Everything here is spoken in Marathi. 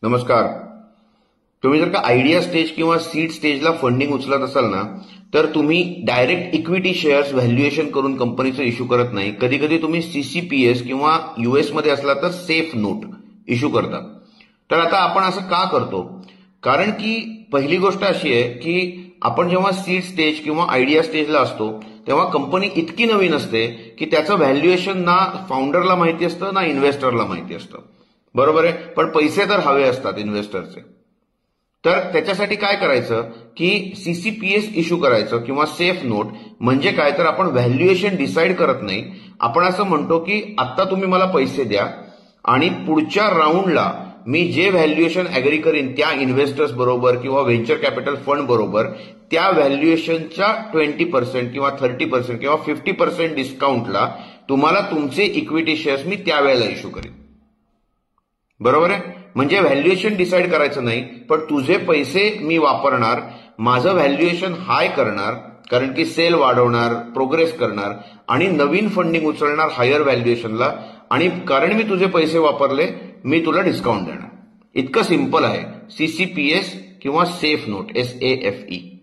नमस्कार. तुम्ही जर का आयडिया स्टेज किंवा सीड स्टेजला फंडिंग उचलत असाल ना, तर तुम्ही डायरेक्ट इक्विटी शेअर्स व्हॅल्युएशन करून कंपनीचं इश्यू करत नाही. कधी कधी तुम्ही सीसीपीएस किंवा यूएस मध्ये असला तर सेफ नोट इश्यू करता. तर आता आपण असं का करतो? कारण की पहिली गोष्ट अशी आहे की आपण जेव्हा सीड स्टेज किंवा आयडिया स्टेजला असतो तेव्हा कंपनी इतकी नवीन असते की त्याचं व्हॅल्युएशन ना फाउंडरला माहिती असतं ना इन्व्हेस्टरला माहिती असतं. बरोबर आहे. पण पैसे तर हवे असतात इन्व्हेस्टरचे. तर त्याच्यासाठी काय करायचं की सीसीपीएस इश्यू करायचं किंवा सेफ नोट. म्हणजे काय तर आपण व्हॅल्युएशन डिसाईड करत नाही. आपण असं म्हणतो की आता तुम्ही मला पैसे द्या आणि पुढच्या राऊंडला मी जे व्हॅल्युएशन अॅग्री करीन त्या इन्व्हेस्टर्स बरोबर किंवा व्हेंचर कॅपिटल फंड बरोबर त्या व्हॅल्युएशनच्या 20% किंवा 30% किंवा 50% डिस्काउंटला तुम्हाला तुमचे इक्विटी शेअर्स मी त्यावेळेला इश्यू करीन. बरोबर आहे. म्हणजे व्हॅल्युएशन डिसाईड करायचं नाही, पण तुझे पैसे मी वापरणार, माझं व्हॅल्युएशन हाय करणार, कारण की सेल वाढवणार, प्रोग्रेस करणार आणि नवीन फंडिंग उचलणार हायर व्हॅल्युएशनला. आणि कारण मी तुझे पैसे वापरले मी तुला डिस्काउंट देणार. इतकं सिंपल आहे सीसीपीएस किंवा सेफ नोट SAFE.